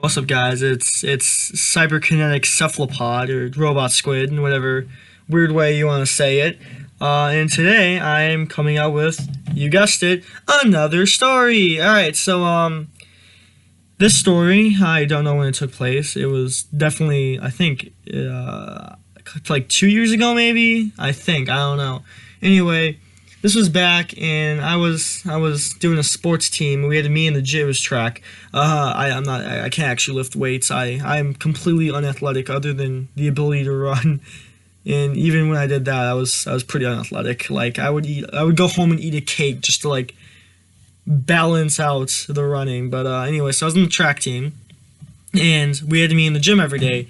What's up, guys? It's cyberkinetic cephalopod or robot squid in whatever weird way you want to say it. And today I am coming out with, you guessed it, another story. All right, so this story, I don't know when it took place. It was definitely, I think, like 2 years ago, maybe. I don't know. Anyway. This was back, and I was doing a sports team. We had to meet in the gym. It was track. I can't actually lift weights. I'm completely unathletic, other than the ability to run. And even when I did that, I was pretty unathletic. Like I would go home and eat a cake just to like balance out the running. But anyway, so I was on the track team, and we had to meet in the gym every day.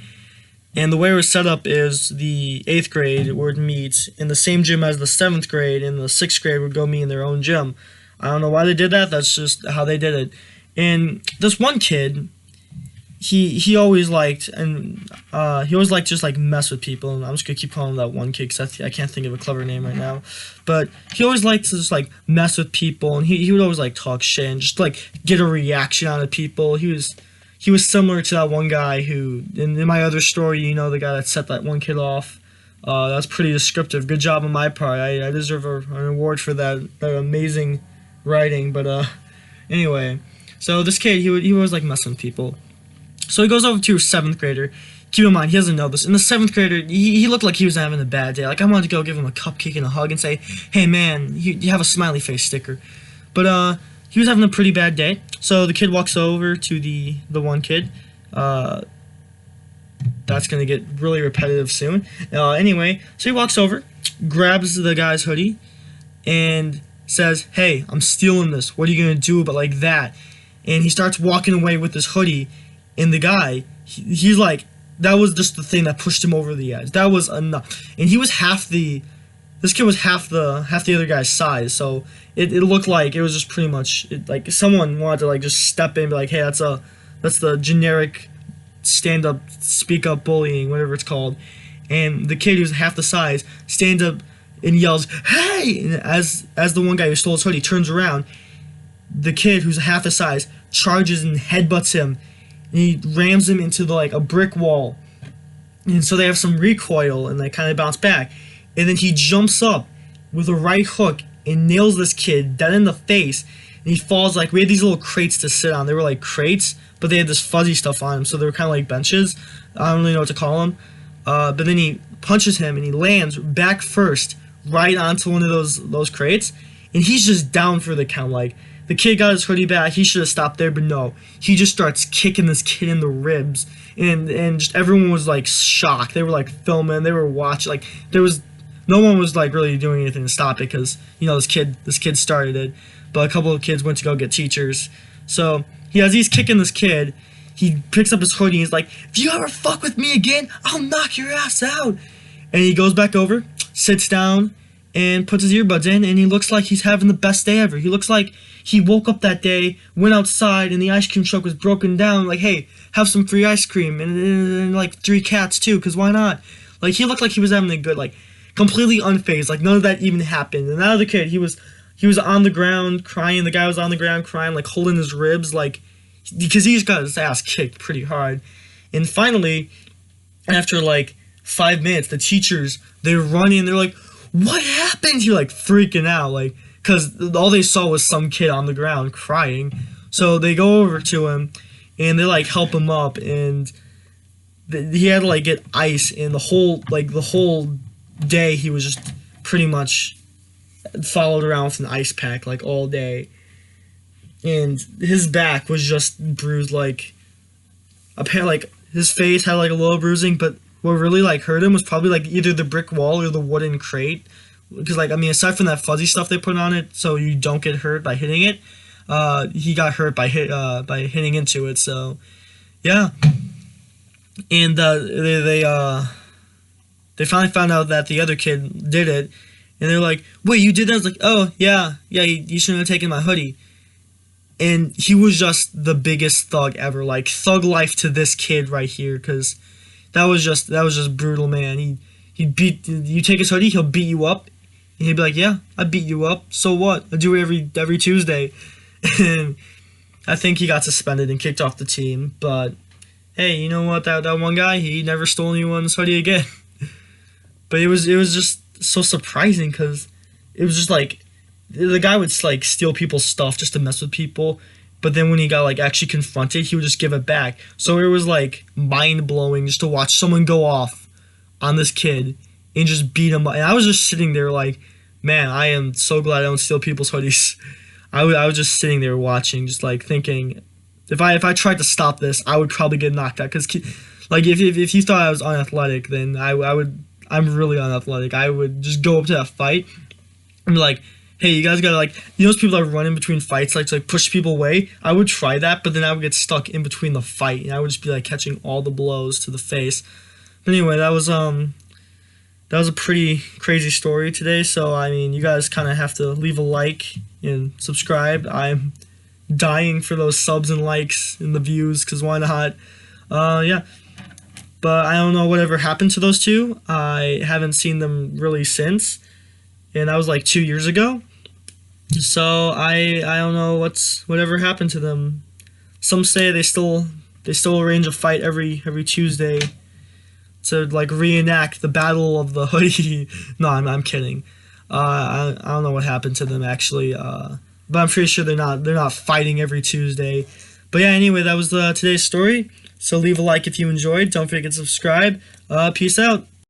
And the way it was set up is the 8th grade would meet in the same gym as the 7th grade, and the 6th grade would go meet in their own gym. I don't know why they did that. That's just how they did it. And this one kid, he always liked, and he always liked just like mess with people. And I'm just gonna keep calling him that one kid because I can't think of a clever name right now. But he always liked to just like mess with people, and he would always like talk shit and just like get a reaction out of people. He was similar to that one guy who, in my other story, you know, the guy that set that one kid off. That's pretty descriptive. Good job on my part. I deserve an award for that amazing writing. But anyway, so this kid, he was like messing with people. So he goes over to a 7th grader. Keep in mind, he doesn't know this. In the 7th grader, he looked like he was having a bad day. Like, I wanted to go give him a cupcake and a hug and say, hey man, you have a smiley face sticker. But he was having a pretty bad day. So the kid walks over to the one kid. That's going to get really repetitive soon. Anyway, so he walks over, grabs the guy's hoodie, and says, hey, I'm stealing this. What are you going to do about like that? And he starts walking away with his hoodie, and the guy, he's like, that was just the thing that pushed him over the edge. That was enough. And he was this kid was half the other guy's size, so it looked like it was just pretty much like someone wanted to like just step in and be like, hey, that's the generic stand up, speak up bullying, whatever it's called. And the kid who's half the size stands up and yells, hey! And as the one guy who stole his hoodie turns around, the kid who's half the size charges and headbutts him, and he rams him into like a brick wall. And so they have some recoil and they kind of bounce back. And then he jumps up with a right hook and nails this kid dead in the face. And he falls like, we had these little crates to sit on. They were like crates, but they had this fuzzy stuff on them, so they were kind of like benches. I don't really know what to call them. But then he punches him and he lands back first right onto one of those crates. And he's just down for the count. Like, the kid got his hoodie back. He should have stopped there, but no. He just starts kicking this kid in the ribs. And just everyone was like shocked. They were like filming. They were watching. Like, no one was like really doing anything to stop it because, you know, this kid started it. But a couple of kids went to go get teachers. So as he's kicking this kid, he picks up his hoodie and he's like, if you ever fuck with me again, I'll knock your ass out. And he goes back over, sits down, and puts his earbuds in, and he looks like he's having the best day ever. He looks like he woke up that day, went outside, and the ice cream truck was broken down. Like, hey, have some free ice cream, and like 3 cats too, because why not? Like, he looked like he was having a good, like, completely unfazed, like none of that even happened. And that other kid, he was on the ground crying. The guy was on the ground crying, like holding his ribs, like, because he just got his ass kicked pretty hard. And finally, after like 5 minutes, the teachers, they run in, they're like, what happened? You're like freaking out, like, because all they saw was some kid on the ground crying. So they go over to him and they like help him up, and he had to like get ice, and the whole day he was just pretty much followed around with an ice pack like all day, and his back was just bruised. Like, apparently, like, his face had like a little bruising, but what really like hurt him was probably like either the brick wall or the wooden crate, because like, I mean, aside from that fuzzy stuff they put on it so you don't get hurt by hitting it, he got hurt by hitting into it. So yeah. And they finally found out that the other kid did it, and they're like, wait, you did that? I was like, oh, yeah, you shouldn't have taken my hoodie. And he was just the biggest thug ever, like, thug life to this kid right here, because that was just brutal, man. He'd beat, you take his hoodie, he'll beat you up, and he'd be like, yeah, I beat you up, so what? I do it every Tuesday. And I think he got suspended and kicked off the team. But hey, you know what? That one guy, he never stole anyone's hoodie again. But it was just so surprising because it was just like the guy would like steal people's stuff just to mess with people. But then when he got like actually confronted, he would just give it back. So it was like mind blowing just to watch someone go off on this kid and just beat him up. And I was just sitting there like, man, I am so glad I don't steal people's hoodies. I was just sitting there watching, just like thinking, if I tried to stop this, I would probably get knocked out. Cause like if you thought I was unathletic, then I would. I'm really unathletic. I would just go up to that fight and be like, hey, you guys gotta like, you know those people that run in between fights, like to like push people away? I would try that, but then I would get stuck in between the fight, and I would just be like catching all the blows to the face. But anyway, that was a pretty crazy story today. So I mean, you guys kind of have to leave a like and subscribe. I'm dying for those subs and likes and the views, cause why not? Yeah. But I don't know whatever happened to those two. I haven't seen them really since, and that was like 2 years ago. So I don't know whatever happened to them. Some say they still arrange a fight every Tuesday to like reenact the battle of the hoodie. No, I'm kidding. I don't know what happened to them actually. But I'm pretty sure they're not fighting every Tuesday. But yeah, anyway, that was today's story. So leave a like if you enjoyed. Don't forget to subscribe. Peace out.